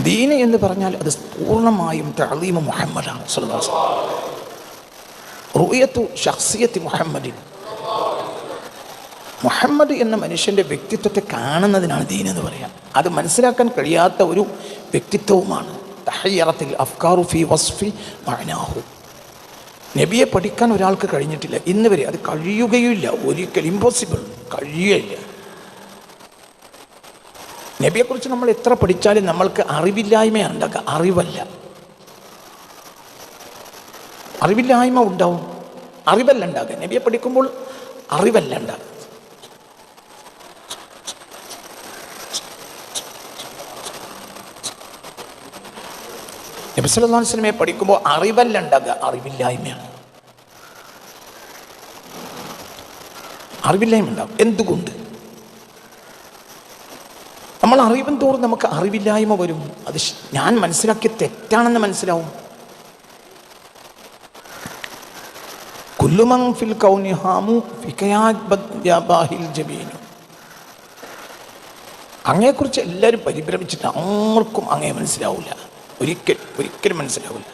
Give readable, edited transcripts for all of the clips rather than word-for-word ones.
ദീന് എന്ന് പറഞ്ഞാൽ അത് പൂർണ്ണമായും തഅലീമു മുഹമ്മദാണ് സ്വല്ലല്ലാഹു അലൈഹി വസല്ലം. റുഅയത്തു ശഖ്സിയത്തി മുഹമ്മദിൻ, മുഹമ്മദ് എന്ന മനുഷ്യൻ്റെ വ്യക്തിത്വത്തെ കാണുന്നതിനാണ് ദീൻ എന്ന് പറയാം. അത് മനസ്സിലാക്കാൻ കഴിയാത്ത ഒരു വ്യക്തിത്വവുമാണ്. തഹയ്യറത്തിൽ അഫ്കാറു ഫി വസ്ഫി മഅനാഹു. നബിയെ പഠിക്കാൻ ഒരാൾക്ക് കഴിഞ്ഞിട്ടില്ല ഇന്ന് വരെ, അത് കഴിയുകയുമില്ല, ഒരിക്കലും ഇമ്പോസിബിൾ, കഴിയുകയില്ല. നബിയെക്കുറിച്ച് നമ്മൾ എത്ര പഠിച്ചാലും നമ്മൾക്ക് അറിവില്ലായ്മയാണ് ഉണ്ടാക്കുക, അറിവില്ലായ്മ ഉണ്ടാവും, അറിവല്ല ഉണ്ടാകുക. നബിയെ പഠിക്കുമ്പോൾ അറിവല്ല ഉണ്ടാകുക. നബി സല്ലല്ലാഹു അലൈഹി വസല്ലമയെ പഠിക്കുമ്പോൾ അറിവല്ല ഉണ്ടാകുക, അറിവില്ലായ്മയാണ്. അറിവില്ലായ്മ ഉണ്ടാകും. എന്തുകൊണ്ട്? നമ്മൾ അറിവും തോറും നമുക്ക് അറിവില്ലായ്മ വരും. അത് ഞാൻ മനസ്സിലാക്കിയ തെറ്റാണെന്ന് മനസ്സിലാവും. കുല്ലുമൻ ഫിൽ കൗനി ഹാമു ഫികയാബാഹിൽ ജബീനു. അങ്ങയെക്കുറിച്ച് എല്ലാവരും പരിഭ്രമിച്ചിട്ട് ആർക്കും അങ്ങയെ മനസ്സിലാവില്ല, ഒരിക്കലും മനസ്സിലാവില്ല.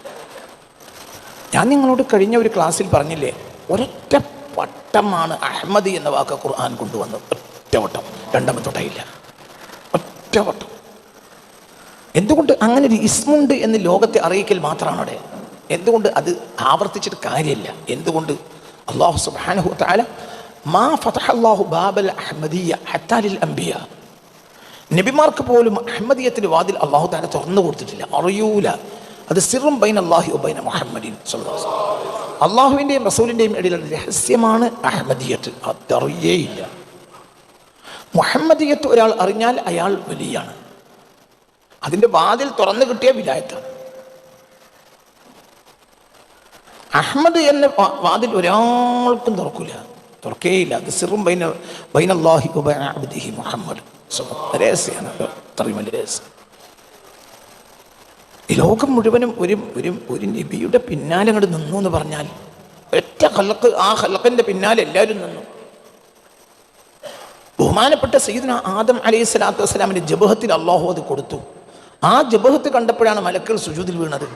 ഞാൻ നിങ്ങളോട് കഴിഞ്ഞ ഒരു ക്ലാസ്സിൽ പറഞ്ഞില്ലേ, ഒരൊറ്റ വട്ടമാണ് അഹ്മദി എന്ന വാക്ക് ഖുർആൻ കൊണ്ടുവന്നത്. ഒറ്റ വട്ടം, രണ്ടാമത്തെ വട്ടമില്ല, ഒറ്റ വട്ടം. എന്തുകൊണ്ട് അങ്ങനെ ഒരു ഇസ്മുണ്ട് എന്ന് ലോകത്തെ അറിയിക്കൽ മാത്രമാണ് അവിടെ. എന്തുകൊണ്ട് അത് ആവർത്തിച്ചിട്ട് കാര്യമില്ല? എന്തുകൊണ്ട്? അല്ലാഹു സുബ്ഹാനഹു വ തആല മാ ഫതഹല്ലാഹു ബാബൽ അഹ്മദിയ്യ ഹത്താ ലിൽ അംബിയ. നബിമാർക്ക് പോലും അഹ്മദിയത്തിന്റെ വാതിൽ അല്ലാഹു തആല തുറന്നു കൊടുത്തിട്ടില്ല, അറിയൂല. അത് സിറും ബൈന അല്ലാഹി വ ബൈന മുഹമ്മദിൻ സ്വല്ലല്ലാഹു അലൈഹി വസല്ലം. അല്ലാഹുവിൻ്റെയും റസൂലിൻ്റെയും ഇടയിലുള്ള രഹസ്യമാണ് അഹ്മദിയത്ത്, അതറിയേയില്ല. മുഹമ്മദിയത്ത് ഒരാൾ അറിഞ്ഞാൽ അയാൾ വലിയാണ്. അതിൻ്റെ വാതിൽ തുറന്നു കിട്ടിയ വിലായത്താണ്. അഹ്മദ് എന്ന വാതിൽ ഒരാൾക്കും തുറക്കേയില്ല. അത് സിറും ബൈനല്ലാഹി വ ബൈന അബ്ദിഹി മുഹമ്മദ്. രഹസ്യമാണ്, അത്രയും വലിയ രഹസ്യം. ഈ ലോകം മുഴുവനും ഒരു നബിയുടെ പിന്നാലെ അങ്ങോട്ട് നിന്നു എന്ന് പറഞ്ഞാൽ ഒറ്റ ഖൽഖ്, ആ ഖൽഖിന്റെ പിന്നാലെ എല്ലാവരും നിന്നു. ബഹുമാനപ്പെട്ട സയ്യിദുനാ ആദം അലൈഹിസ്സലാത്തു വസ്സലാമിന്റെ ജബഹത്തിൽ അല്ലാഹു അത് കൊടുത്തു. ആ ജബഹത്ത് കണ്ടപ്പോഴാണ് മലക്കുകൾ സുജൂദിൽ വീണത്.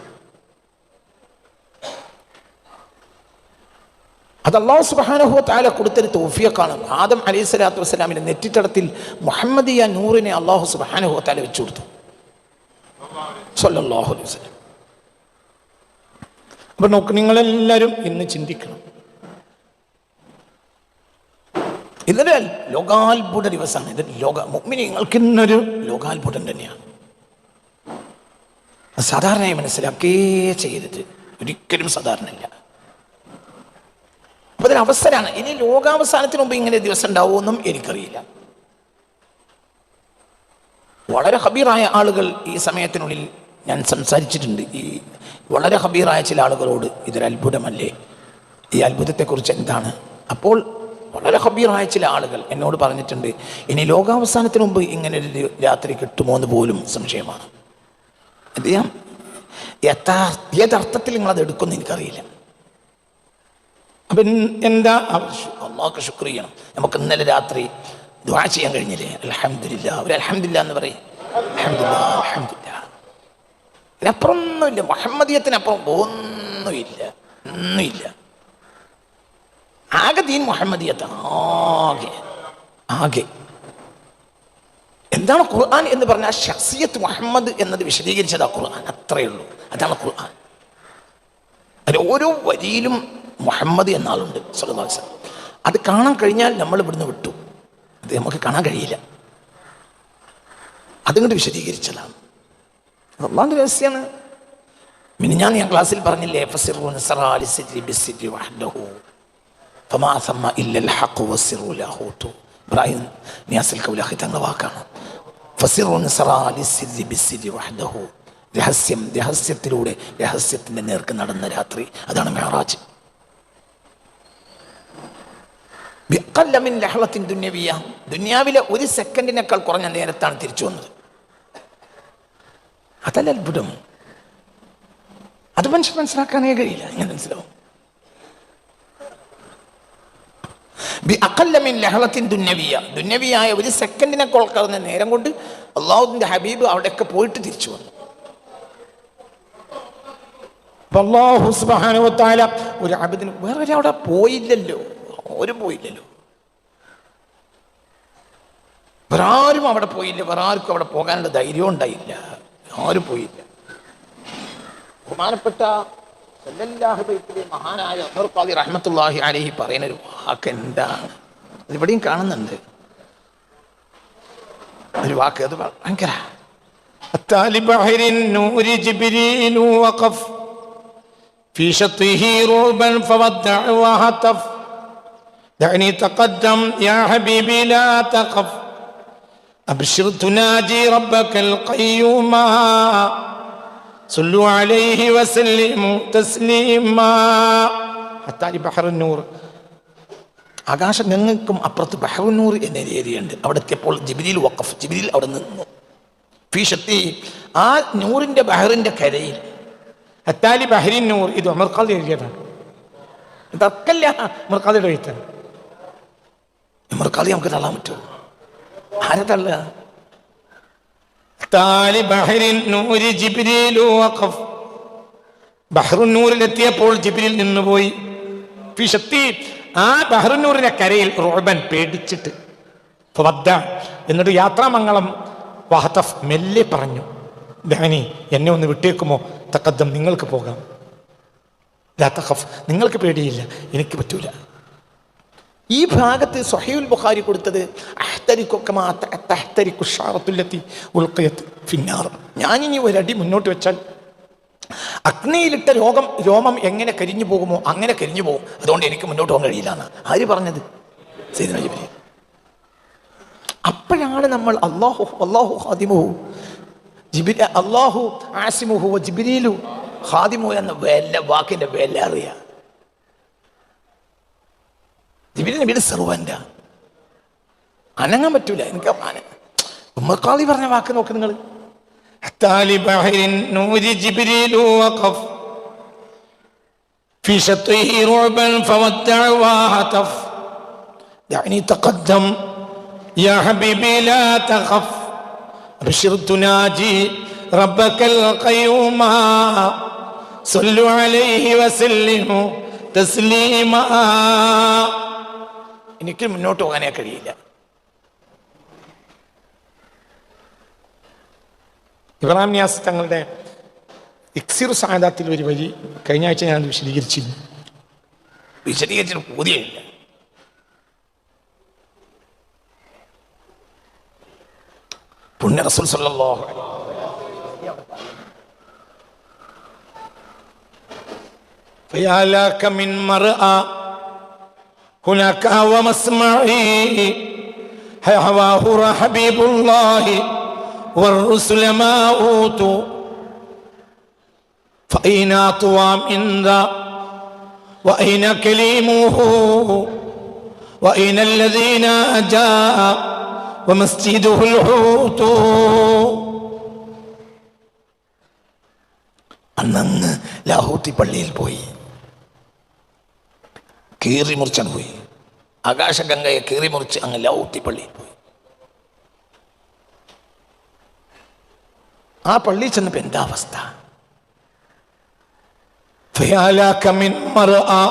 അത് അല്ലാഹു സുബ്ഹാനഹു വ തആല കൊടുത്തൊരു തൗഫീഖാണ്. ആദം അലൈഹിസ്സലാത്തു വസ്സലാമിന്റെ നെറ്റിത്തടത്തിൽ മുഹമ്മദിയ നൂറിനെ അല്ലാഹു സുബ്ഹാനഹു വ തആല വെച്ചു കൊടുത്തു സ്വല്ലല്ലാഹു അലൈഹി വസല്ലം. അപ്പൊ നോക്ക്, നിങ്ങളെല്ലാവരും ഇന്ന് ചിന്തിക്കണം. ഇതൊരു ലോകാത്ഭുത ദിവസമാണ്. ഇത് മുഅ്മിനീങ്ങൾക്ക് ഇന്നൊരു ലോകാത്ഭുതം തന്നെയാണ്. സാധാരണയായി മനസ്സിലാക്കേ ചെയ്യരുത്, ഒരിക്കലും സാധാരണയില്ല. അപ്പൊ അതിന് അവസരമാണ്. ഇനി ലോകാവസാനത്തിന് മുമ്പ് ഇങ്ങനെ ദിവസം ഉണ്ടാവുമെന്നും എനിക്കറിയില്ല. വളരെ ഹബീറായ ആളുകൾ ഈ സമയത്തിനുള്ളിൽ ഞാൻ സംസാരിച്ചിട്ടുണ്ട്. ഈ വളരെ ഹബീറായ ചില ആളുകളോട് ഇതൊരു അത്ഭുതമല്ലേ, ഈ അത്ഭുതത്തെക്കുറിച്ച് എന്താണ്? അപ്പോൾ വളരെ ഹബീറായ ചില ആളുകൾ എന്നോട് പറഞ്ഞിട്ടുണ്ട്, ഇനി ലോകാവസാനത്തിന് മുമ്പ് ഇങ്ങനെ ഒരു രാത്രി കിട്ടുമോ എന്ന് പോലും സംശയമാണ്. എന്ത് ചെയ്യാം, ഏതർത്ഥത്തിൽ നിങ്ങളത് എടുക്കുമെന്ന് എനിക്കറിയില്ല. അപ്പം എന്താ, അല്ലാഹുക്ക് ശുക്ർ ചെയ്യണം. നമുക്ക് ഇന്നലെ രാത്രി ദുആ ചെയ്യാൻ കഴിഞ്ഞില്ലേ? അൽഹംദുലില്ലാ. ഒരു അൽഹംദുലില്ലാ എന്ന് പറയും. അൽഹംദുലില്ലാ, അൽഹംദുലില്ലാ. ഇതിനപ്പുറം ഒന്നുമില്ല, മുഹമ്മദിയത്തിനപ്പുറം ഒന്നുമില്ല. ആകെ ദീൻ മുഹമ്മദിയത്താണ്. ആകെ എന്താണ് ഖുർആൻ എന്ന് പറഞ്ഞാൽ ശഖ്സിയത്ത് മുഹമ്മദ് എന്നത് വിശദീകരിച്ചതാ ഖുർആൻ. അത്രയേ ഉള്ളൂ, അതാണ് ഖുർആൻ. അതിൽ ഓരോ വരിയിലും മുഹമ്മദ് എന്ന ആളുണ്ട് സ്വല്ലല്ലാഹു അലൈഹി വസല്ലം. അത് കാണാൻ കഴിഞ്ഞാൽ നമ്മൾ ഇവിടുന്ന് വിട്ടു. അത് നമുക്ക് കാണാൻ കഴിയില്ല. അതുകൊണ്ട് വിശദീകരിച്ചതാണ്. അല്ലാഹുവിന്റെ രഹസ്യമാണ്. ഞാൻ ക്ലാസ്സിൽ പറഞ്ഞില്ലേ, ഫസിറു നസറാ ലിസിരി ബിസിരി വഹ്ദഹു ഫമാ സമ്മ ഇല്ലൽ ഹഖ് വസിറു ലഹൂതു. ഇബ്രാഹിം നിയാസിൽ കൗലാഹി തങ്ങളുടെ വാക്കാണ്. ഫസിറു നസറാ ലിസിരി ബിസിരി വഹ്ദഹു. രഹസ്യത്തിലൂടെ രഹസ്യത്തിന്റെ നേർക്ക് നടന്ന രാത്രി, അതാണ് മിഅ്റാജ്. ദുനിയാവിലെ ഒരു സെക്കൻഡിനേക്കാൾ കുറഞ്ഞ നേരത്താണ് തിരിച്ചു വന്നത്. അതല്ല അത്ഭുതം. അത് മനുഷ്യൻ മനസ്സിലാക്കാനേ കഴിയില്ല. എങ്ങനെ മനസ്സിലാവും? ദുന്യവിയായ ഒരു സെക്കൻഡിനേക്കാൾ കുറഞ്ഞ നേരം കൊണ്ട് അള്ളാഹുവിന്റെ ഹബീബ് അവിടെയൊക്കെ പോയിട്ട് തിരിച്ചു വന്നു. അല്ലാഹു സുബ്ഹാനഹു വ തആല ഒരു അബ്ദിന് വേറെ അവിടെ പോയില്ലല്ലോ, ആരും പോയില്ലല്ലോ, വേറാരും അവിടെ പോയില്ല, വേറാർക്കും അവിടെ പോകാനുള്ള ധൈര്യം ഉണ്ടായില്ല, ആരും പോയില്ല. ബഹുമാനപ്പെട്ട സല്ലല്ലാഹു അലൈഹി വസല്ലം മഹാനായ ഉമർ ഖാദി റഹ്മത്തുള്ളാഹി അലൈഹി പറയുന്ന ഒരു വാക്ക് എന്താണ്, ഇവിടെയും കാണുന്നുണ്ട് ഒരു വാക്ക്, അത് ഭയങ്കര അത്താലി ബഹരിൻ നൂരി ജിബ്രീൽ വഖഫ് في شطه رعبا فودع وهتف دعني تقدم يا حبيبي لا تخف أبشر تناجي ربك القيوم صلوا عليه وسلموا تسليما حتى بحر النور ആകാശങ്ങൾക്കും അപ്പുറത്ത് ബഹറുന്നൂർ എന്ന ഏരിയയുണ്ട്. അവിടെ എത്തിയപ്പോൾ ജിബ്രീൽ വഖഫ്, ജിബ്രീൽ അവിടെ നിന്നു. ഫീ ഷത്തി, ആ നൂറിന്റെ ബഹറിന്റെ കരയിൽ. ഹത്താലി ബഹരിൻ നൂർ, ഇത് ഉമർ ഖാദി എഴുതിയതാണ്, തർക്കല്ല, ഉമർ ഖാദിയുടെ എഴുത്താണ്. ഉമർ ഖാദി നമുക്ക് തള്ളാൻ പറ്റുമോ? ആരെ തള്ളുക? ഹത്താലി ബഹരിൻ നൂരി ജിബ്രീൽ വഖഫ്, ബഹറുന്നൂരിലെത്തിയപ്പോൾ ജിബ്രീൽ നിന്നുപോയി. ഫീ ഷത്തി, ആ ബഹറുന്നൂറിന്റെ കരയിൽ റൂബൻ പേടിച്ചിട്ട്, എന്നിട്ട് യാത്രാമംഗളം വഹതഫ് മെല്ലെ പറഞ്ഞു, ദഅനി എന്നെ ഒന്ന് വിട്ടേക്കുമോ, തഖദ്ദം നിങ്ങൾക്ക് പോകാം, ലാ തഖഫ് നിങ്ങൾക്ക് പേടിയില്ല, എനിക്ക് പറ്റൂല. ഈ ഭാഗത്ത് സ്വഹീഹുൽ ബുഖാരി കൊടുത്തത് അഹ്തരികു കമാ തഹ്തരികു ഷാറത്തുല്ലതി ഉൽഖിയത് ഫിന്നാർ, ഞാനിനി ഒരടി മുന്നോട്ട് വെച്ചാൽ അഗ്നിയിലിട്ട രോമം എങ്ങനെ കരിഞ്ഞു പോകുമോ അങ്ങനെ കരിഞ്ഞു പോകും, അതുകൊണ്ട് എനിക്ക് മുന്നോട്ട് പോകാൻ കഴിയില്ല എന്ന് ആര് പറഞ്ഞത്? സയ്യിദുനാ ജിബ്രീൽ. അപ്പോഴാണ് നമ്മൾ അല്ലാഹു ഖാദിമുഹു അല്ലാഹു ആസിമുഹു ജിബ്രീലു ഖാദിമു എന്ന വാക്കിന്റെ വില അറിയാ. ജിബ്രീൽ നബിയുടെ സെർവന്റാ, അനങ്ങാൻ പറ്റൂല. എനിക്ക് ഉമർ ഖാദി പറഞ്ഞ വാക്ക് നോക്ക് നിങ്ങൾ. حتى بحر النور جبريل وقف في شطه رعبا فودع وهتف دعني تقدم يا حبيبي لا تخف أبشر تناجي ربك القيوم صلوا عليه وسلموا تسليما. എനിക്ക് മുന്നോട്ട് പോകാനേ കഴിയില്ല. ഇബ്രാഹിം നിയാസ് തങ്ങളുടെ ഇക്സിർ സാദാത്തിൽ ഒരു വരി കഴിഞ്ഞ ആഴ്ച ഞാൻ വിശദീകരിച്ചിട്ട് പൂതിയില്ല. പുണ്യ റസൂൽ സല്ലല്ലാഹു അലൈഹി ഫയാലക മിൻ മർആ ഹുനാക വമസ്മഈ ഹവാഹു ഹബീബുല്ലാഹി والرسل ما أوتوا فأين أطوى من ذا وأين كليمه وأين الذين جاء ومسجده الحوت. അന്നങ്ങ് ലാഹൂത്തി പള്ളിയിൽ പോയി, കീറി മുറിച്ചാണ് പോയി, ആകാശഗംഗയെ കീറി മുറിച്ച് അങ്ങ് ലാഹൂത്തി പള്ളിയിൽ പോയി. ആ പള്ളിയിൽ ചെന്നപ്പോ എന്താ അവസ്ഥ? فيالاك من مرأى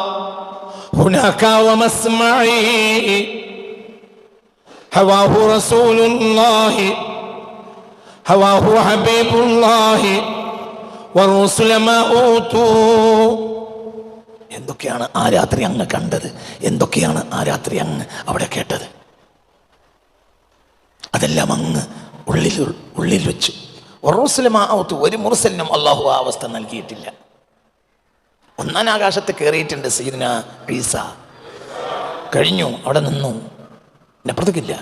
هناك ومسمعي هواه رسول الله هواه حبيب الله والرسل ما أوتوا. എന്തൊക്കെയാണ് ആ രാത്രി അങ്ങ് കണ്ടത്, എന്തൊക്കെയാണ് ആ രാത്രി അങ്ങ് അവിടെ കേട്ടത്, അതെല്ലാം അങ്ങ് ഉള്ളിൽ വെച്ചു. ഒരു മുർസലിനും അള്ളാഹു ആ അവസ്ഥ നൽകിയിട്ടില്ല. ഒന്നാം ആകാശത്ത് കയറിയിട്ടുണ്ട് സയ്യിദുനാ ഈസ, കഴിഞ്ഞു, അവിടെ നിന്നു, അപ്പുറത്തേക്കില്ല.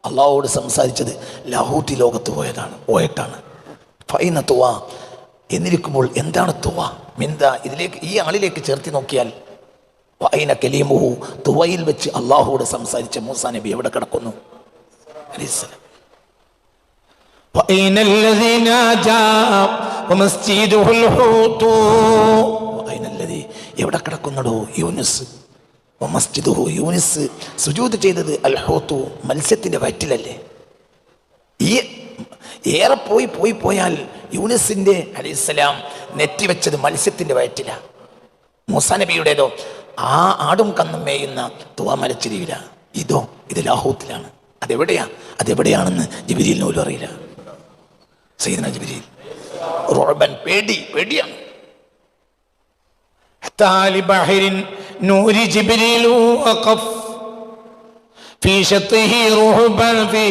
അള്ളാഹുവോട് സംസാരിച്ചത് ലാഹൂത്തി ലോകത്ത് പോയിട്ടാണ്. ഫൈന തുവ എന്നിരിക്കുമ്പോൾ എന്താണ് തുവ? മിന്ത, ഇതിലേക്ക് ഈ ആളിലേക്ക് ചേർത്തി നോക്കിയാൽ ഫൈന കലീമുഹു, തുവയിൽ വെച്ച് അള്ളാഹുവോട് സംസാരിച്ച മൂസാ നബി എവിടെ കിടക്കുന്നു? എവിടെ കിടക്കുന്നടോ? യൂനുസ്. മസ്ജിദുഹു, യൂനുസ് സുജൂദ് ചെയ്തത് അൽ ഹൂതു, മത്സ്യത്തിൻ്റെ വയറ്റിലല്ലേ. ഈ ഏറെ പോയാൽ യൂനുസിൻ്റെ അലൈഹിസ്സലാം നെറ്റിവെച്ചത് മത്സ്യത്തിൻ്റെ വയറ്റിലാണ്. മൂസാ നബിയുടേതോ ആ ആടും കന്നും മേയുന്ന തുവ മരച്ചിരിയില്ല. ഇത് ലാഹൂത്തിലാണ്. അതെവിടെയാണെന്ന് ജിബ്രീലിന് പോലും അറിയില്ല. സയ്യിദുനാ ജിബ്രീൽ റുഅബൻ, പേടിയാണ്. നൂരി ജിബ്രീലു വഖഫ് ഫീ ശത്തിഹി റുഅബൻ ഫീ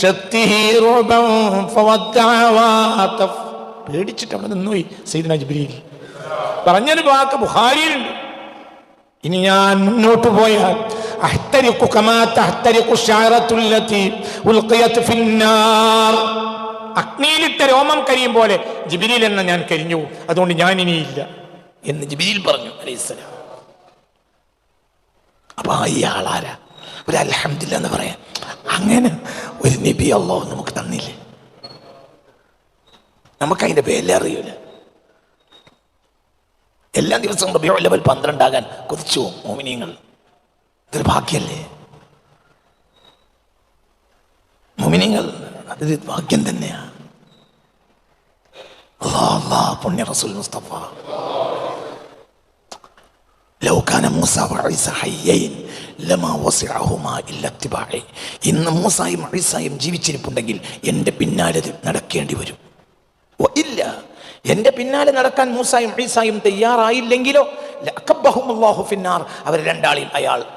ശത്തിഹി റുഅബൻ ഫവദ്ദഅ വഅതഫ്. പേടിച്ചിട്ട് അവിടെ നിന്നുപോയി സയ്യിദുനാ ജിബ്രീൽ. പറഞ്ഞൊരു വാക്ക് ബുഖാരിയിലുണ്ട്. ഇനി ഞാൻ മുന്നോട്ട് പോയാൽ അഹ്തരിഖു കമാ തഹ്തരിഖു ശഅറത്തുല്ലതി ഉൽഖിയത് ഫിന്നാർ, അഗ്നിയിലിട്ട രോമം കരിയും പോലെ ജിബ്രീൽ എന്ന ഞാൻ കരിഞ്ഞു, അതുകൊണ്ട് ഞാൻ ഇനിയില്ല എന്ന് ജിബ്രീൽ പറഞ്ഞു അലൈഹിസ്സലാം. അപ്പൊ ഈ ആളാരാ? ഒരു അൽഹംദുലില്ലാ എന്ന് പറയാൻ അങ്ങനെ ഒരു നബി അല്ലാഹു നമുക്ക് തന്നില്ലേ? നമുക്കതിൻ്റെ പേരിലെ അറിയൂല. എല്ലാ ദിവസവും റബീഉൽ അവ്വൽ 12 ആകാൻ കൊതിച്ചു മോമിനീങ്ങൾ. ഇതൊരു ഭാഗ്യല്ലേ മോമിനീങ്ങൾ? അതൊരു ഭാഗ്യം തന്നെയാണ്. അല്ലാഹ് പുണ്യ റസൂൽ മുസ്തഫ ലൗ കാന മൂസ വഈസ ഹയ്യൈൻ ലമാ വസിഅഹുമാ ഇല്ലാ ഇത്തിബാഇ. ഇന്ന് മൂസായും ഈസായും ജീവിച്ചിരിപ്പുണ്ടെങ്കിൽ എൻ്റെ പിന്നാലെ നടക്കേണ്ടി വരും. ഇല്ല, എൻ്റെ പിന്നാലെ നടക്കാൻ മൂസായും ഈസായും തയ്യാറായില്ലെങ്കിലോ ലഅകബ്ബഹുമുല്ലാഹു ഫിന്നാർ, അവർ രണ്ടാളെയും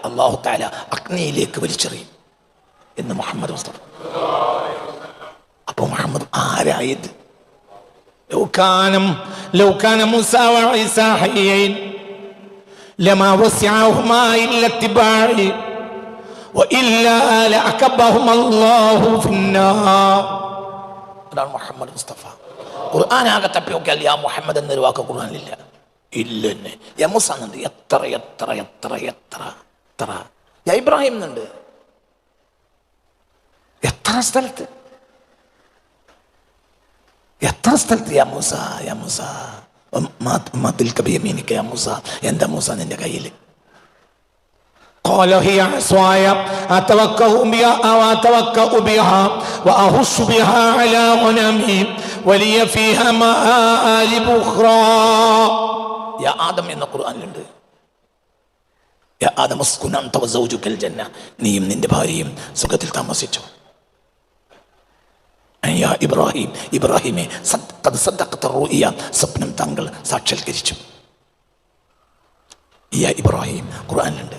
അല്ലാഹു തആല അഗ്നിയിലേക്ക് വലിച്ചെറിയും എന്ന് മുഹമ്മദ് മുസ്തഫ. അപ്പോൾ മുഹമ്മദ് ആരായത്? ലൗ കാന മൂസ വഈസ ഹയ്യൈൻ ലമാ വസിഅഹുമാ ഇല്ലാ ഇത്തിബാഇ വഇല്ലാ ലഅകബ്ബഹുമുല്ലാഹു ഫിന്നാർ. അതാണ് മുഹമ്മദ് മുസ്തഫ. ഖുർആനാകെ തപ്പി നോക്കിയാൽ യാ മുഹമ്മദ് എന്നൊരു വാക്ക് ഖുർആനിലില്ല. ഇല്ലെന്നെ. യാ മൂസ എന്നുണ്ട്, എത്ര യാ ഇബ്രാഹിം എന്നുണ്ട്, എത്ര സ്ഥലത്ത് യാ മൂസ യാ മൂസ, എന്താ മൂസ നിന്റെ കയ്യിൽ? قال هي عصاي أتوكأ بها وأهش بها على غنمي ولي فيها مآرب أخرى. യാ ആദം എന്ന ഖുർആനിലുണ്ട്. യാ ആദം ഉസ്കുൻ അൻത വസൗജുകൽ ജന്ന, നീയും നിന്റെ ഭാര്യയും സുഖത്തിൽ താമസിച്ചു. യാ ഇബ്രാഹിം, ഇബ്രാഹിമേ ഖദ് സദ്ദഖത റുഇയ, സ്വപ്നം താങ്കൾ സാക്ഷാത്കരിച്ചു. യാ ഇബ്രാഹിം ഖുർആനിലുണ്ട്.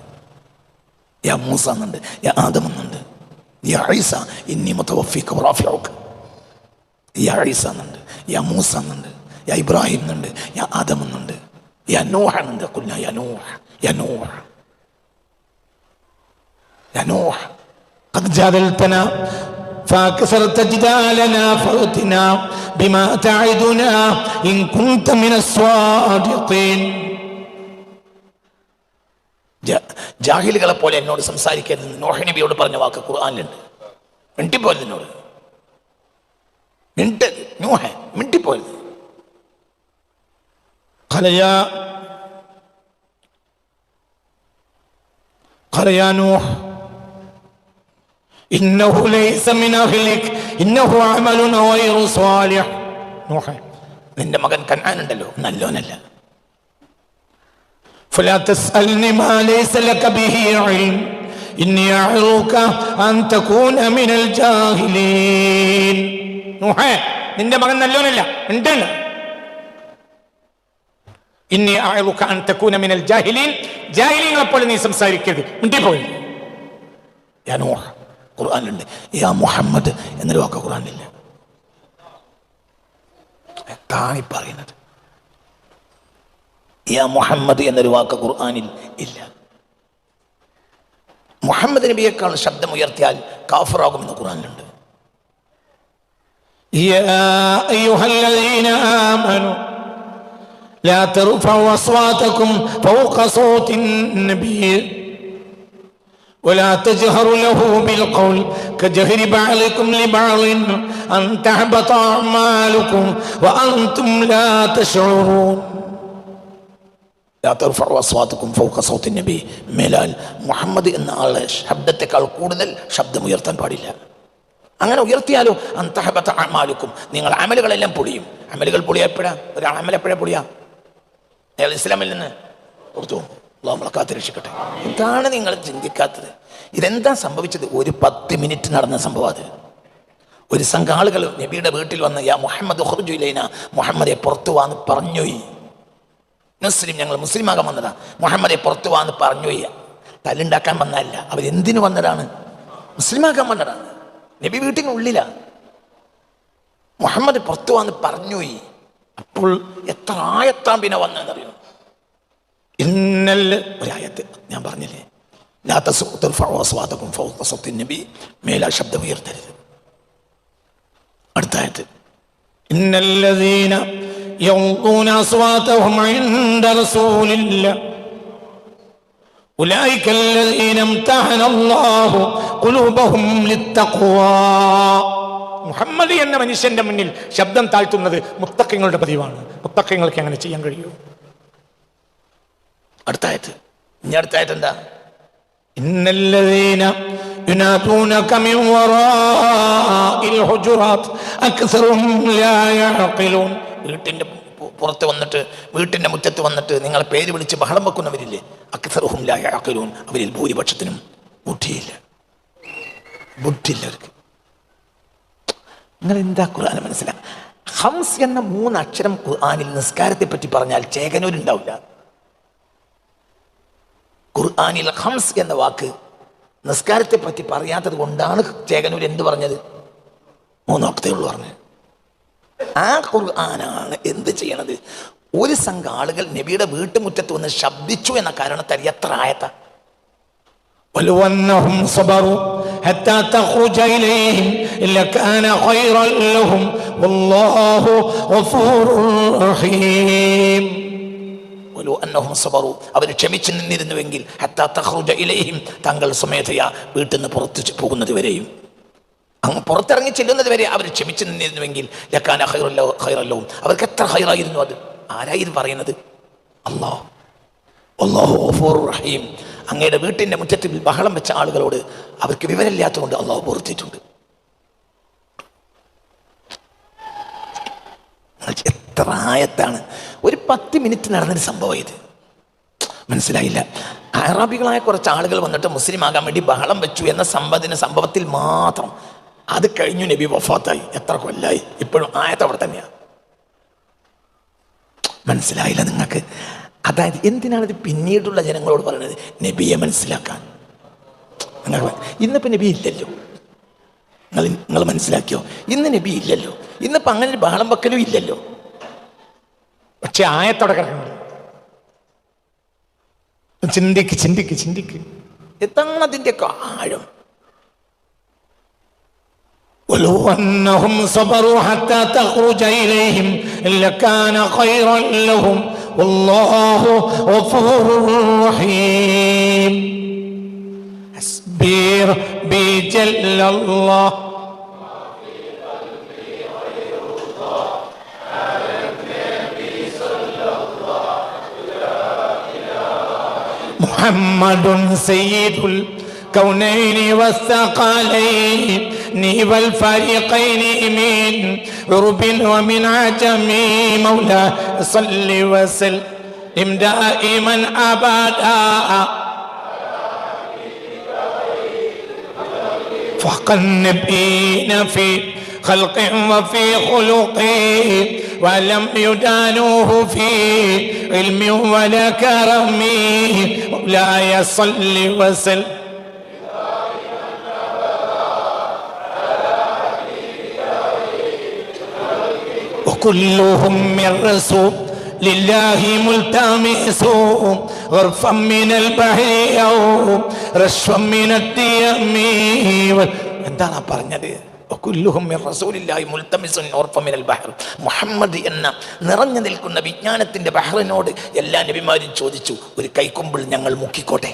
യാ മൂസ എന്നുണ്ട്, യാ ആദം എന്നുണ്ട്. യാ ഈസ ഇന്നി മുതവഫീക വറാഫിഉക. യാ ഈസ എന്നുണ്ട്, യാ മൂസ എന്നുണ്ട്, യാ ഇബ്രാഹിം എന്നുണ്ട്, യാ ആദം എന്നുണ്ട്, യാ നൂഹ് എന്നുണ്ട്. ഖുൽനാ യാ നൂഹ് ഖദ് ജാദൽതനാ فأكثرت جدالنا فأتنا بما تعدنا إن كنت من الصادقين. ജാഹിലുകളെ പോലെ എന്നോട് സംസാരിക്കരുത് നോഹ് നബിയോട് പറഞ്ഞ വാക്ക് ഖുർആനിലുണ്ട്. മിണ്ടിപ്പോയത് എന്നോട്, മിണ്ടിപ്പോയത്. قال يا نوح إنه ليس من أهلك إنه عمل غير صالح. نوح, നിന്റെ മകൻ കൻആൻ ഉണ്ടല്ലോ, നല്ലോനല്ല. فلا تسألني ما ليس لك به علم إني أعظك أن تكون من الجاهلين. നൂഹേ, നിന്റെ മകൻ നല്ലോനല്ല, ഉണ്ടല്ല. ഇന്നി അഅ്ളുക അൻ തകൂന മിനൽ ജാഹിലീൻ, ജാഹിലീങ്ങളെ പോലെ നീ സംസാരിക്കരുത്, മിണ്ടിപ്പോയി. യാ നൂഹ് ഖുർആനിലുണ്ട്, യാ മുഹമ്മദ് എന്നൊരു വാക്ക് ഖുർആനിലില്ല. എന്താണ് ഈ പറയുന്നത്? യാ മുഹമ്മദ് എന്നൊരു വാക്ക് ഖുർആനിൽ ഇല്ല. മുഹമ്മദ് നബിയേക്കാൾ ശബ്ദം ഉയർത്തിയാൽ കാഫിറാകുമെന്ന് ഖുർആനിലുണ്ട്. യാ അയ്യുഹല്ലദീന ആമനൂ ലാ തർഫഉ അസ്വാതകും ഫൗഖ സൗതിൻ നബി ولا تجهروا له بالقول كجهر بعضكم لبعض أن تحبط أعمالكم وأنتم لا تشعرون. ലാ തർഫഉ അസ്വാതക്കും ഫൗക സൗത്തി നബി. മേലാൽ മുഹമ്മദ് എന്ന ആളെ ശബ്ദത്തെക്കാൾ കൂടുതൽ ശബ്ദം ഉയർത്താൻ പാടില്ല. അങ്ങനെ ഉയർത്തിയാലോ അന്തഹബത അഅമാലുക്കും, നിങ്ങൾ അമലുകളെല്ലാം പൊളിയും. അമലുകൾ പൊളിയപ്പെടാം. ഒരു അമലെപ്പോഴാണ് പൊളിയാ? അയാൾ ഇസ്ലാമിൽ നിന്ന് പുറത്തു പോകും. അല്ലാഹു നമ്മളെ കാത്ത് രക്ഷിക്കട്ടെ. എന്താണ് നിങ്ങൾ ചിന്തിക്കാത്തത്? ഇതെന്താ സംഭവിച്ചത്? ഒരു 10 മിനിറ്റ് നടന്ന സംഭവം. അത് ഒരു സംഘ ആളുകൾ നബിയുടെ വീട്ടിൽ വന്ന് യാ മുഹമ്മദ് ഖുർജു ഇലൈന, മുഹമ്മദെ പുറത്തു വാന്ന് പറഞ്ഞുപോയി. മുസ്ലിം, ഞങ്ങൾ മുസ്ലിമാകാൻ വന്നതാ, മുഹമ്മദെ പുറത്തു വാന്ന് പറഞ്ഞുപോയി. തല്ലുണ്ടാക്കാൻ വന്നതല്ല, അവരെന്തിനു വന്നതാണ്? മുസ്ലിമാക്കാൻ വന്നതാണ്. നബി വീട്ടിനുള്ളിലാണ്. മുഹമ്മദ് പുറത്തു വാന്ന് പറഞ്ഞുപോയി. അപ്പോൾ എത്ര ആയത്താൻ പിന്നെ വന്നതെന്നറിയോ? ഒരായത്ത് ഞാൻ പറഞ്ഞില്ലേ, ലാ തർഫഉ അസ്വാതക്കും ഫൗക സൗത്തി നബി, മേലാൽ ശബ്ദം ഉയർത്തരുത്. അടുത്ത ആയത്ത് ഇന്നല്ലദീന യഗ്ദൂന അസ്വാതഹും ഇൻദ റസൂലില്ലാഹ് ഉലൈക അല്ലദീന ഇംതഹന അല്ലാഹു ഖുലൂബഹും ലിത്തഖ്വാ. മുഹമ്മദ് എന്ന മനുഷ്യന്റെ മുന്നിൽ ശബ്ദം താഴ്ത്തുന്നത് മുത്തഖിങ്ങളുടെ പതിവാണ്. മുത്തഖിങ്ങൾക്ക് അങ്ങനെ ചെയ്യാൻ കഴിയൂ? അടുത്തായത് ഇനി അടുത്തായിട്ട് എന്താ? ഇന്നല്ലദീന യുനാദൂനക മിൻ വറാഇൽ ഹുജുറാത്ത് അക്സറുഹും ലാ യഅഖിലൂൻ. വീട്ടിൻ്റെ പുറത്ത് വന്നിട്ട്, വീട്ടിൻ്റെ മുറ്റത്ത് വന്നിട്ട് നിങ്ങളെ പേര് വിളിച്ച് ബഹളം വെക്കുന്നവരില്ലേ, അക്സറുഹും ലാ യഅഖിലൂൻ, അവരിൽ ഭൂരിപക്ഷത്തിനും ബുദ്ധിയില്ല. അവർക്ക്. നിങ്ങൾ എന്താ ഖുർആൻ മനസ്സിലാക്കുക? ഹംസ് എന്ന 3 അക്ഷരം ഖുർആനിൽ നിസ്കാരത്തെ പറ്റി പറഞ്ഞാൽ ചേകനൂരുണ്ടാവില്ല. ഖുർആനിൽ ഹംസ് എന്ന വാക്ക് നിസ്കാരത്തെ പറ്റി പറയാത്തത് കൊണ്ടാണ് ചേകനൂർ എന്ത് പറഞ്ഞത്? 3 വക്തേ പറഞ്ഞത്. ആ ഖുർആനാണ് എന്ത് ചെയ്യണത്? ഒരു സംഘം ആളുകൾ നബിയുടെ വീട്ടുമുറ്റത്ത് വന്ന് ശബ്ദിച്ചു എന്ന കാരണത്താൽ എത്ര ആയത്താ? ولو أنهم صبروا حتى تخرج إليهم لكان خيرا لهم والله غفور رحيم. ولو أنهم صبروا, അവർ ക്ഷമിച്ചു നിന്നിരുന്നുവെങ്കിൽ ഹത്താ തഖ്റുജ ഇലൈഹിം, താങ്കൾ സ്വമേധയാ വീട്ടിൽ നിന്ന് പുറത്ത് പോകുന്നത് വരെയും, അങ്ങ് പുറത്തിറങ്ങി ചെല്ലുന്നത് വരെ അവർ ക്ഷമിച്ചു നിന്നിരുന്നുവെങ്കിൽ ലക്കാന ഖൈറൻ ലഹും, അവർക്ക് എത്ര ഖൈറായിരുന്നു. അത് ആരായിരുന്നു പറയുന്നത്? അല്ലാഹു. അല്ലാഹു ഗഫൂറുർ റഹീം. അങ്ങയുടെ വീട്ടിൻ്റെ മുറ്റത്തിൽ ബഹളം വെച്ച ആളുകളോട് അവർക്ക് വിവരമില്ലാത്തതുകൊണ്ട് അള്ളാഹു പൊറുത്തിട്ടുണ്ട്. എത്ര ആയത്താണ്! ഒരു 10 മിനിറ്റ് നടന്നൊരു സംഭവം ഇത്. മനസ്സിലായില്ല. അറബികളായ കുറച്ച് ആളുകൾ വന്നിട്ട് മുസ്ലിം ആകാൻ വേണ്ടി ബഹളം വെച്ചു എന്ന സംഭവത്തിൽ മാത്രം. അത് കഴിഞ്ഞു, നബി വഫാത്തായി. എത്ര കൊല്ലായി? ഇപ്പോഴും ആയത്ത് അവിടെ തന്നെയാണ്. മനസ്സിലായില്ല നിങ്ങൾക്ക്? അതായത് എന്തിനാണിത് പിന്നീടുള്ള ജനങ്ങളോട് പറയുന്നത്? നബിയെ മനസ്സിലാക്കാൻ. ഇന്നിപ്പോൾ നബി ഇല്ലല്ലോ. നിങ്ങൾ മനസ്സിലാക്കിയോ? ഇന്ന് നബി ഇല്ലല്ലോ. ഇന്നിപ്പോൾ അങ്ങനെ ഒരു ബഹളം വെക്കലും ഇല്ലല്ലോ. പക്ഷെ ആയത്തോടെ കിടക്കുന്നത് ചിന്തിക്ക് ചിന്തിക്ക് ചിന്തിക്ക്. എത്താണ് അതിൻ്റെയൊക്കെ ആഴം? ولو أنهم صبروا حتى تخرج إليهم لكان خيرا لهم والله غفور رحيم. اصبر بجل الله محمد سيد الكونين والثقلين والفريقين من عرب ومن عجم مولاي صل وسلم دائما ابدا فوق النبيين في خلق وفي خلق ولم يدانوه في علم ولا كرم مولاي صل وسلم وكلهم من رسول لله ملتمس غرفا من البحر أو رشفا من الديم. എന്താണ് പറഞ്ഞത്? മുഹമ്മദ് എന്ന നിറഞ്ഞു നിൽക്കുന്ന വിജ്ഞാനത്തിന്റെ ബഹറിനോട് എല്ലാ നബിമാരും ചോദിച്ചു, ഒരു കൈക്കൊമ്പിൾ ഞങ്ങൾ മുക്കിക്കോട്ടെ.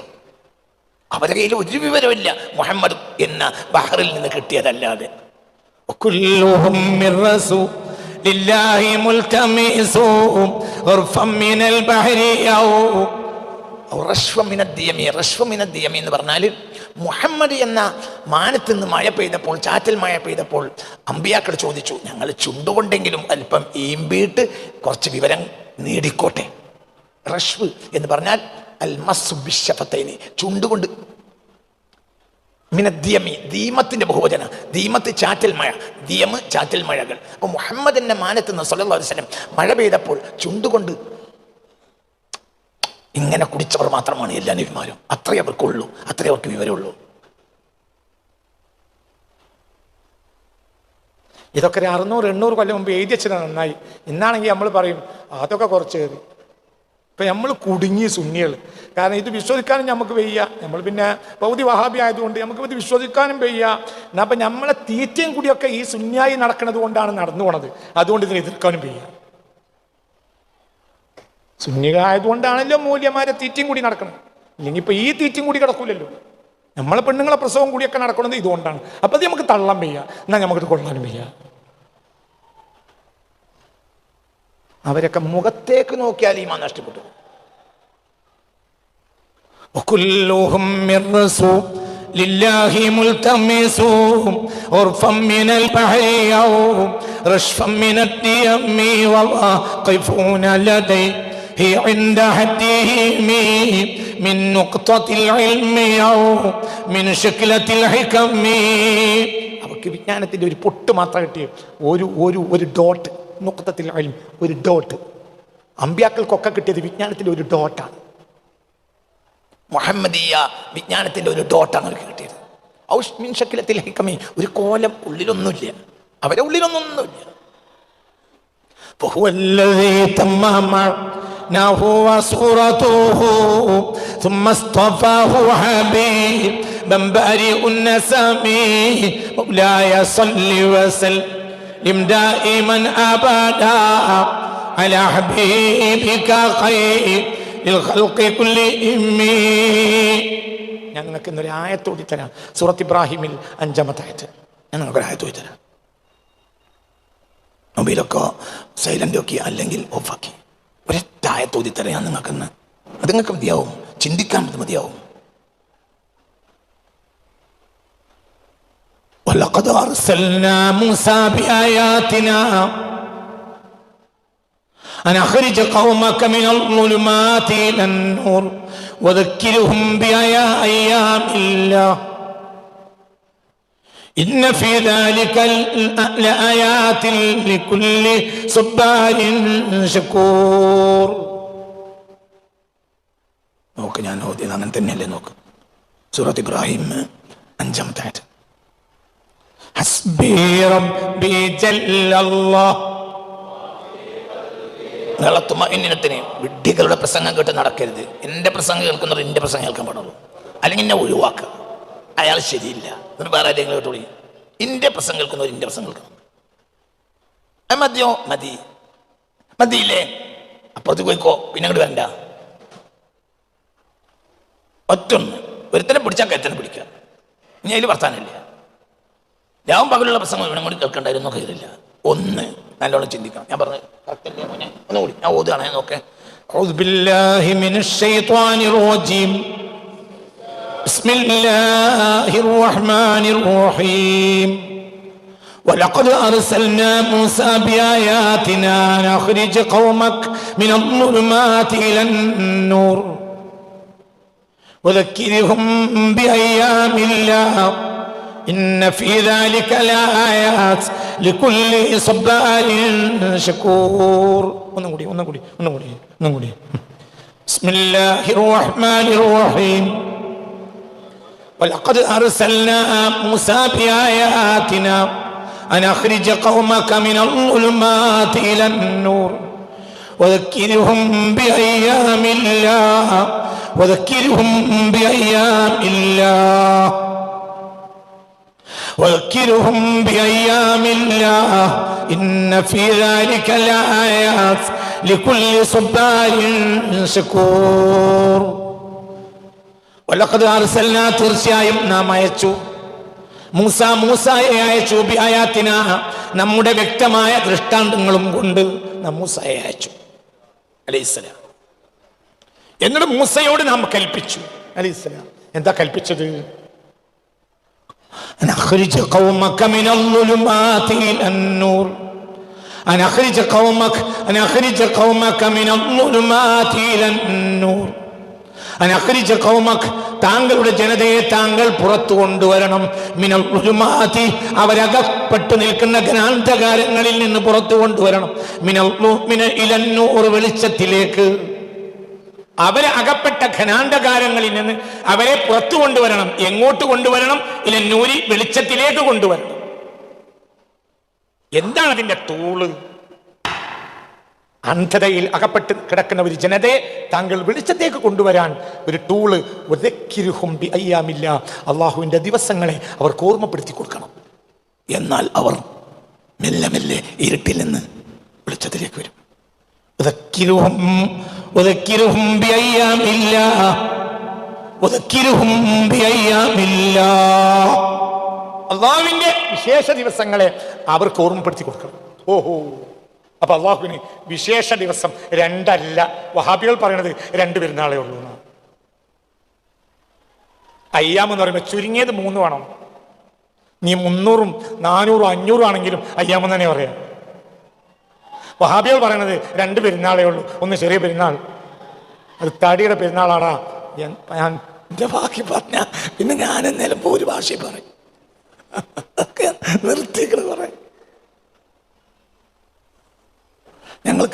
അവരുടെ കയ്യിൽ ഒരു വിവരമില്ല മുഹമ്മദ് എന്ന ബഹറിൽ നിന്ന് കിട്ടിയതല്ലാതെ. ലില്ലാഹി മുൽതമിസു ഗർഫം മിനൽ ബഹരി ഔ റഷ്വമിനദ്ദിയമി എന്ന് പറഞ്ഞാൽ മുഹമ്മദ് എന്ന മാനത്ത് നിന്ന് മഴ പെയ്തപ്പോൾ, ചാറ്റൽ മഴ പെയ്തപ്പോൾ അമ്പിയാക്കൾ ചോദിച്ചു, ഞങ്ങൾ ചുണ്ടുകൊണ്ടെങ്കിലും അല്പം ഈമ്പിയിട്ട് കുറച്ച് വിവരം നേടിക്കോട്ടെ. റഷ്വ് എന്ന് പറഞ്ഞാൽ അൽമസ്ബിഷഫത്തൈനി, ചുണ്ടുകൊണ്ട്. മിനദ്ദിയമി, ദീമത്തിന്റെ ബഹുവചന. ദീമത്ത് ചാറ്റൽ മഴ, ദിയമ് ചാറ്റൽ മഴകൾ. അപ്പോൾ മുഹമ്മദിന്റെ മാനത്ത് നിന്ന് സല്ലല്ലാഹു അലൈഹി വസല്ലം മഴ പെയ്തപ്പോൾ ചുണ്ടുകൊണ്ട് ഇങ്ങനെ കുടിച്ചവർ മാത്രമാണ് എല്ലാ നബിമാരും. അത്രേ അവർക്കുള്ളൂ, അത്രേ അവർക്ക് വിവരമുള്ളൂ. ഇതൊക്കെ ഒരു 600-800 കൊല്ലം മുമ്പ് എഴുതി വെച്ചത് നന്നായി. ഇന്നാണെങ്കിൽ നമ്മൾ പറയും അതൊക്കെ കുറച്ച് കയറി. ഇപ്പം നമ്മൾ കുടുങ്ങി സുന്നികൾ. കാരണം ഇത് വിശ്വസിക്കാനും നമുക്ക് വയ്യ. നമ്മൾ പിന്നെ പൗതി വഹാബി ആയതുകൊണ്ട് നമുക്ക് ഇത് വിശ്വസിക്കാനും വയ്യ. എന്നാൽ അപ്പം നമ്മളെ തീറ്റയും കൂടിയൊക്കെ ഈ സുന്നിയായി നടക്കുന്നത് കൊണ്ടാണ് നടന്നു പോണത്. അതുകൊണ്ട് ഇതിനെ എതിർക്കാനും വയ്യ. സുന്നിക ആയതുകൊണ്ടാണല്ലോ മൂല്യന്മാരെ തീറ്റയും കൂടി നടക്കണം. ഇല്ലെങ്കിൽ ഇപ്പം ഈ തീറ്റയും കൂടി കിടക്കൂലല്ലോ. നമ്മളെ പെണ്ണുങ്ങളെ പ്രസവം കൂടിയൊക്കെ നടക്കുന്നത് ഇതുകൊണ്ടാണ്. അപ്പം അത് നമുക്ക് തള്ളാൻ വയ്യ, എന്നാൽ നമുക്കിത് കൊള്ളാനും വയ്യ. അവരൊക്കെ മുഖത്തേക്ക് നോക്കിയാൽ ഈമാൻ നഷ്ടപ്പെട്ടു. وكلهم من رسول لله ملتمسون غرفا من البحر أو رشفا من الديم وواقفون لديه عند حدهم من نقطة العلم أو من شكلة الحكم. അവർക്ക് വിജ്ഞാനത്തിന്റെ ഒരു പൊട്ട് മാത്രം കിട്ടിയ ഒരു ഡോട്ട്. നുഖ്തത്തിൽ ഇൽം, ഒരു ഡോട്ട്. അമ്പ്യാക്കൾക്കൊക്കെ കിട്ടിയത് വിജ്ഞാനത്തിന്റെ ഒരു ഡോട്ടാണ്. മുഹമ്മദീയ വിജ്ഞാനത്തിന്റെ ഒരു ഡോട്ടാണ് അവർക്ക് കിട്ടിയത്. മിൻ ശക്ലത്തിൽ ഹിക്കമി, ഒരു കോലം ഉള്ളിലൊന്നുമില്ല, അവരെ ഉള്ളിലൊന്നൊന്നുമില്ല. فهو الذي تمامناه وصورته ثم اصطفاه حبيبا بارئ النسم مولاي صل وسلم دائما ابدا على حبيبك خير الخلق كلهم. ഞാൻ നിങ്ങൾക്ക് ഇന്നൊരു ആയത്തോടി തരാം. സൂറത്ത് ഇബ്രാഹിമിൽ 5-ാമത്തെ ആയത്ത്. ഞാൻ നിങ്ങൾക്കൊരു ആയത്തോടി തരാം. മൊബൈലൊക്കെ സൈലൻ്റ് ഒക്കെ അല്ലെങ്കിൽ ഓഫാക്കി ഒരൊറ്റ ആയത്തോടി തരാം ഞാൻ നിങ്ങൾക്കിന്ന്. അത് നിങ്ങൾക്ക് മതിയാവും, ചിന്തിക്കാൻ മതിയാവും. ولقد أرسلنا موسى بآياتنا أن أخرج قومك من الظلمات إلى النور وذكرهم بأيام الله إن في ذلك لآيات لكل صبار شكور. നോക്ക്, ഞാൻ ഓതിയത് അങ്ങനെ തന്നെയല്ലേ. നോക്ക്, സൂറത്ത് ഇബ്രാഹിം 5-ാമത്തെ ആയത്ത്. ഹസ്ബി റബ്ബി ജല്ലല്ലാഹ്. നിങ്ങളത്തുമഇന്നിനത്തിന് വിഡ്ഢികളുടെ പ്രസംഗം കേട്ട് നടക്കരുത്. എൻ്റെ പ്രസംഗം കേൾക്കുന്നവർ എൻ്റെ പ്രസംഗം കേൾക്കാൻ പാടുള്ളൂ, അല്ലെങ്കിൽ എന്നെ ഒഴിവാക്കുക. അയാൾ ശരിയില്ല, എന്നിട്ട് വേറെ ആരെങ്കിലും കേട്ടോളി. എൻ്റെ പ്രസംഗം കേൾക്കുന്നവർ എൻ്റെ പ്രസംഗം കേൾക്കണം. അത് മതിയോ? മതിയില്ലേ? അപ്പുറത്ത് പോയിക്കോ, പിന്നെ അങ്ങോട്ട് വരണ്ട. ഒറ്റൊന്ന് ഒരുത്തനെ പിടിച്ചാൽ കരുത്തനെ പിടിക്കുക. ഇനി അതിൽ വർത്താനമില്ല. രാവും പകലുള്ള പ്രസംഗം ഇവിടെ കൂടി കേൾക്കണ്ടായിരുന്നു കയറില്ല. ഒന്ന് നല്ലോണം ചിന്തിക്കണം. ഞാൻ പറഞ്ഞു ഒന്നുകൂടി ഞാൻ ഓതുകയാണെ നോക്കെ. أعوذ بالله من الشيطان الرجيم بسم الله الرحمن الرحيم ولقد أرسلنا موسى بآياتنا أن أخرج قومك من الظلمات إلى النور وذكرهم بأيام الله إن في ذلك لآيات لكل صبار شكور. ഒന്നുകൂടി. بسم الله الرحمن الرحيم ولقد أرسلنا موسى بآياتنا أن أخرج قومك من الظلمات إلى النور وذكرهم بأيام الله وذكرهم بأيام الله إن في ذلك لآيات لكل صبار شكور. ولقد أرسلنا തീർച്ചയായും നാം അയച്ചു മൂസയെ അയച്ചു ബിആയാതിന, നമ്മുടെ വ്യക്തമായ ദൃഷ്ടാന്തങ്ങളും കൊണ്ട് നാം മൂസയെ അയച്ചു അലൈഹിസ്സലാം. എന്നിട്ട് മൂസയോട് നാം കൽപ്പിച്ചു അലൈഹിസ്സലാം. എന്താ കൽപ്പിച്ചത്? അനഖ്രിജ ഖൗമക മിനൽ ളുലുമാതി ഇലൻ നൂർ, അനഖ്രിജ ഖൗമക മിനൽ ളുലുമാതി ഇലൻ നൂർ, അനഖ്രിജ ഖൗമക, താങ്കളുടെ ജനതയെ താങ്കൾ പുറത്തു കൊണ്ടുവരണം, മിനൽ ളുലുമാതി, അവരകപ്പെട്ടു നിൽക്കുന്ന ജ്ഞാനാന്ധകാരങ്ങളിൽ നിന്ന് പുറത്തു കൊണ്ടുവരണം, ഇലൻ നൂർ, വെളിച്ചത്തിലേക്ക്. അവരെ അകപ്പെട്ട ഘനാന്ധകാരങ്ങളിൽ നിന്ന് അവരെ പുറത്തു കൊണ്ടുവരണം. എങ്ങോട്ട് കൊണ്ടുവരണം? ഇലന്നൂരി, വെളിച്ചത്തിലേക്ക് കൊണ്ടുവരണം. എന്താണ് അതിന്റെ ടൂള്? അന്ധതയിൽ അകപ്പെട്ട് കിടക്കുന്ന ഒരു ജനതയെ താങ്കൾ വെളിച്ചത്തേക്ക് കൊണ്ടുവരാൻ ഒരു ടൂള്, അള്ളാഹുവിന്റെ ദിവസങ്ങളെ അവർക്ക് ഓർമ്മപ്പെടുത്തി കൊടുക്കണം. എന്നാൽ അവർ മെല്ലെ മെല്ലെ ഇരുട്ടിൽ നിന്ന് വെളിച്ചത്തിലേക്ക് വരും. അള്ളാഹുവിന്റെ വിശേഷ ദിവസങ്ങളെ അവർക്ക് ഓർമ്മപ്പെടുത്തി കൊടുക്കണം. ഓഹോ, അപ്പൊ അള്ളാഹുവിന് വിശേഷ ദിവസം രണ്ടല്ല. വഹാബികൾ പറയുന്നത് 2 പെരുന്നാളേ ഉള്ളൂ. അയ്യാം എന്ന് പറയുമ്പോൾ ചുരുങ്ങിയത് 3 വേണം. നീ 300, 400, 500 ആണെങ്കിലും അയ്യാമെന്ന് തന്നെ പറയാം. വഹാബികൾ പറയണത് 2 പെരുന്നാളേ ഉള്ളൂ. ഒന്ന് ചെറിയ പെരുന്നാൾ, അത് തടിയുടെ പെരുന്നാളാടാ. ഞാൻ എന്റെ ബാക്കി പറഞ്ഞ പിന്നെ ഞാൻ നിലമ്പോ ഒരു ഭാഷ പറയും, നിർത്തിക്കള് പറയും. ഞങ്ങൾ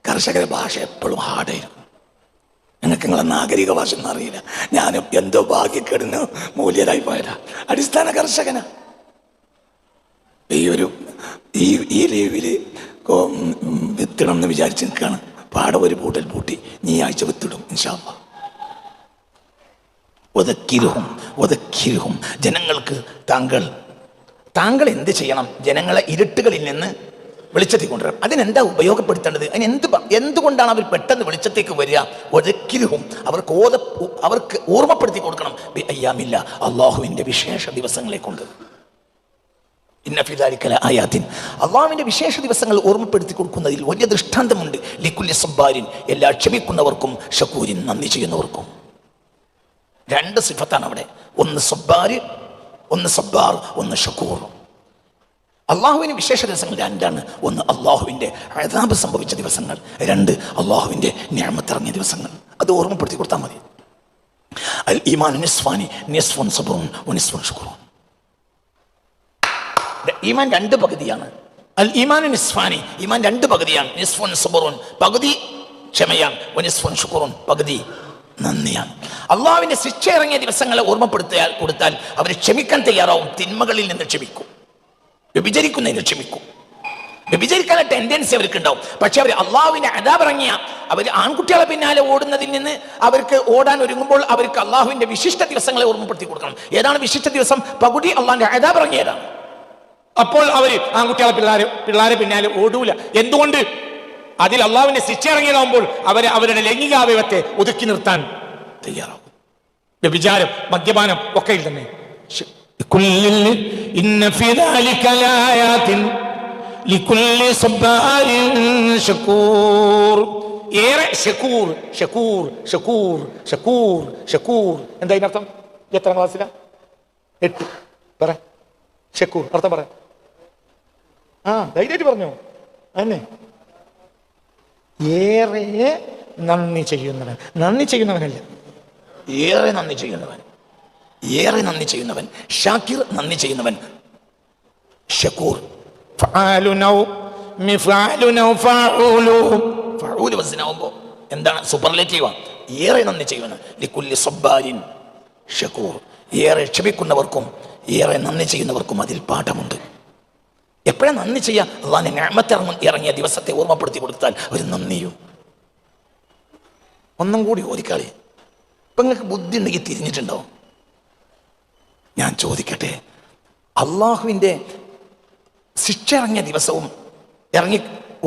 കർഷകരെ ഭാഷ എപ്പോഴും ഹാർഡായിരുന്നു. ഞങ്ങൾക്ക് നിങ്ങളെ നാഗരിക ഭാഷ ഒന്നും അറിയില്ല. ഞാൻ എന്തോ ഭാഗ്യക്കെടുന്ന് മൂല്യരായി പോയതാ. അടിസ്ഥാന കർഷകനാ. ഈ ലീവില് വിത്തിടണം എന്ന് വിചാരിച്ച് നിൽക്കുകയാണ്. പാടം ഒരു പൂട്ടൽ പൂട്ടി, നീ ആഴ്ച വിത്തിടും ഇൻഷാ അല്ലാഹ്. ഒതക്കിരുഹും, ജനങ്ങൾക്ക് താങ്കൾ എന്ത് ചെയ്യണം? ജനങ്ങളെ ഇരുട്ടുകളിൽ നിന്ന് വെളിച്ചത്തിൽ കൊണ്ടുവരണം. അതിനെന്താ ഉപയോഗപ്പെടുത്തേണ്ടത്? എന്തുകൊണ്ടാണ് അവർ പെട്ടെന്ന് വെളിച്ചത്തേക്ക് വരിക? ഒതക്കിരുഹും, അവർക്ക് ഓർമ്മപ്പെടുത്തി കൊടുക്കണം. അയ്യാമില്ല, അള്ളാഹുവിന്റെ വിശേഷ ദിവസങ്ങളെ കൊണ്ട്. അള്ളാഹുവിന്റെ വിശേഷ ദിവസങ്ങൾ ഓർമ്മപ്പെടുത്തി കൊടുക്കുന്നതിൽ വലിയ ദൃഷ്ടാന്തമുണ്ട്. ലിക്കുല്ലി സബ്ബാരിൻ, എല്ലാ ക്ഷമിക്കുന്നവർക്കും, ഷക്കൂരിൻ, നന്ദി ചെയ്യുന്നവർക്കും. 2 സിഫത്താണ് അവിടെ. ഒന്ന് സബ്ബാർ, ഒന്ന് ഷക്കൂർ. അള്ളാഹുവിന് വിശേഷ ദിവസങ്ങൾ 2ആണ്. ഒന്ന് അള്ളാഹുവിന്റെ അദാബ് സംഭവിച്ച ദിവസങ്ങൾ, 2 അള്ളാഹുവിന്റെ നിഅമത്ത് ഇറങ്ങിയ ദിവസങ്ങൾ. അത് ഓർമ്മപ്പെടുത്തി കൊടുത്താൽ മതി. അൽ ഈമാൻ നിസ്ഫാനി, നിസ്ഫുൻ സബ്റുൻ വനിസ്ഫുൻ ശുക്റുൻ. ഈമാൻ 2 പകുതിയാണ്. അൽ ഈമാൻ നിസ്ഫാനി, ഈമാൻ 2 പകുതിയാണ്. നിസ്ഫുൻ സബ്റുൻ, പകുതി ക്ഷമയാണ്. വനിസ്ഫുൻ ശുക്റുൻ, പകുതി നന്ദിയാണ്. അള്ളാഹുവിന്റെ ശിക്ഷ ഇറങ്ങിയ ദിവസങ്ങളെ കൊടുത്താൽ അവർ ക്ഷമിക്കാൻ തയ്യാറാവും. തിന്മകളിൽ നിന്ന് ക്ഷമിക്കും, വ്യഭിചരിക്കുന്നതിന് ക്ഷമിക്കും. വ്യഭിചരിക്കാനുള്ള ടെൻഡൻസി അവർക്ക് ഉണ്ടാവും. പക്ഷെ അവർ അള്ളാഹുവിന്റെ അദാബ് ഇറങ്ങിയ അവർ ആൺകുട്ടികളെ പിന്നാലെ ഓടുന്നതിൽ നിന്ന് അവർക്ക് ഓടാൻ ഒരുങ്ങുമ്പോൾ അവർക്ക് അള്ളാഹുവിന്റെ വിശിഷ്ട ദിവസങ്ങളെ ഓർമ്മപ്പെടുത്തി കൊടുക്കണം. ഏതാണ് വിശിഷ്ട ദിവസം? പകുതി അള്ളാഹിന്റെ അദാബ് ഇറങ്ങിയതാണ്. അപ്പോൾ അവർ ആൺകുട്ടികളെ പിള്ളേരെ പിന്നാലെ ഓടൂല. എന്തുകൊണ്ട്? അതിൽ അള്ളാഹുവിന്റെ ശിക്ഷ ഇറങ്ങിയതാവുമ്പോൾ അവരുടെ ലൈംഗികാവയവത്തെ ഒതുക്കി നിർത്താൻ തയ്യാറാവും. വ്യഭിചാരം, മദ്യപാനം ഒക്കെ തന്നെ. ഏറെ ഷക്കൂർ. എന്താ ഇതിനർത്ഥം? എത്ര ക്ലാസ്സിലാ? 8. പറ ഷക്കൂർ അർത്ഥം പറ. ധൈര്യമായിട്ട് പറഞ്ഞോ. അന്നെ ഏറെ നന്ദി ചെയ്യുന്നവൻ. നന്ദി ചെയ്യുന്നവനല്ല, ഏറെ നന്ദി ചെയ്യുന്നവൻ. ഷാക്കിർ, നന്ദി ചെയ്യുന്നവൻ. ഷക്കൂർ. എന്താണ്? സൂപ്പർലേറ്റീവാ. ഏറെ നന്ദി ചെയ്യുന്നവൻ. ലിക്കുല്ലി സബ്ബാരിൻ ഷക്കൂർ. ഏറെ ക്ഷമിക്കുന്നവർക്കും ഏറെ നന്ദി ചെയ്യുന്നവർക്കും അതിൽ പാഠമുണ്ട്. എപ്പോഴാണ് നന്ദി ചെയ്യുക? അള്ളാഹിന്റെ നിഅമത്ത് ഇറങ്ങിയ ദിവസത്തെ ഓർമ്മപ്പെടുത്തി കൊടുത്താൽ അവർ നന്ദിയും. ഒന്നും കൂടി ഓദിക്കാളി. ഇപ്പൊ നിങ്ങൾക്ക് ബുദ്ധി ഉണ്ടെങ്കിൽ തിരിഞ്ഞിട്ടുണ്ടാവും. ഞാൻ ചോദിക്കട്ടെ, അള്ളാഹുവിന്റെ ശിക്ഷ ഇറങ്ങിയ ദിവസവും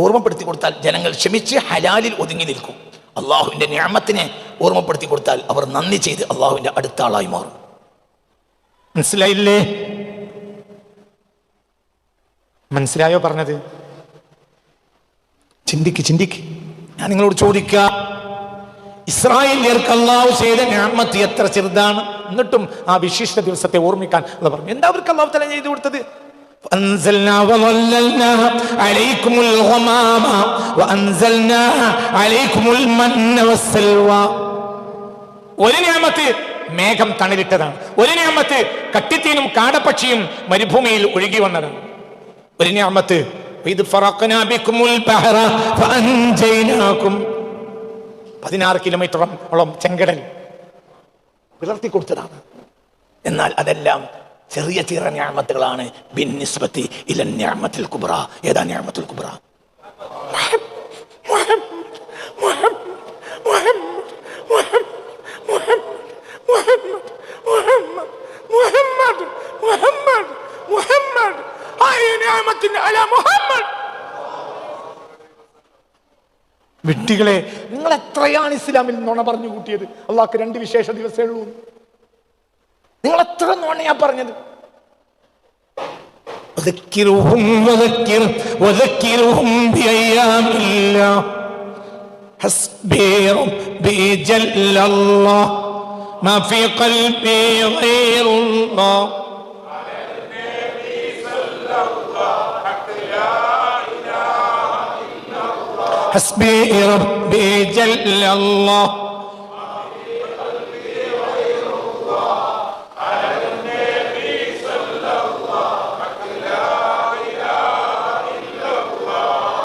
ഓർമ്മപ്പെടുത്തി കൊടുത്താൽ ജനങ്ങൾ ക്ഷമിച്ച് ഹലാലിൽ ഒതുങ്ങി നിൽക്കും. അള്ളാഹുവിന്റെ നിഅമത്തിനെ ഓർമ്മപ്പെടുത്തി കൊടുത്താൽ അവർ നന്ദി ചെയ്ത് അള്ളാഹുവിന്റെ അടുത്ത ആളായി മാറും. മനസ്സിലായില്ലേ? മനസ്സിലായോ പറഞ്ഞത്? ചിന്തിക്ക്. ഞാൻ നിങ്ങളോട് ചോദിക്കാം, ഇസ്രായേലിയർക്ക് അല്ലാഹു ചെയ്ത നിഅമത്ത് എത്ര ചെറുതാണ്. എന്നിട്ടും ആ വിശിഷ്ട ദിവസത്തെ ഓർമ്മിക്കാൻ അല്ലാഹു പറഞ്ഞു. എന്താ അവർക്ക് അല്ലാഹു തആല ചെയ്തു കൊടുത്തത്? أنزلنا وظللنا عليكم الغمام وأنزلنا عليكم المن والسلوى. ഒരു നിഅമത്ത് മേഘം തണലിട്ടതാണ്. ഒരു നിഅമത്ത് കട്ടിത്തീനും കാടപ്പക്ഷിയും മരുഭൂമിയിൽ ഒഴുകി വന്നതാണ്. ഒരു നിഅമത്ത് ഇത് ഫറഖ്നാ ബികുമുൽ ബഹറ ഫഅൻജൈനാകും. 16 കിലോമീറ്ററോളം ചെങ്കടൽ പിളർത്തി കൊടുത്തതാണ്. എന്നാൽ അതെല്ലാം ചെറിയ ചെറിയ നിഅമത്തുകളാണ്. ബിന്നിസ്ബത്തി ഇല നിഅമത്തുൽ കുബ്ര. ഏതാ നിഅമത്തുൽ കുബ്ര? വിഡ്ഢികളെ, നിങ്ങൾ എത്രയാണ് ഇസ്ലാമിൽ നുണ പറഞ്ഞു കൂട്ടിയത്? അള്ളാഹ്ക്ക് 2 വിശേഷ ദിവസമേ ഉള്ളൂ. നിങ്ങൾ എത്ര നുണയാ പറഞ്ഞത്? حسبي ربي جل الله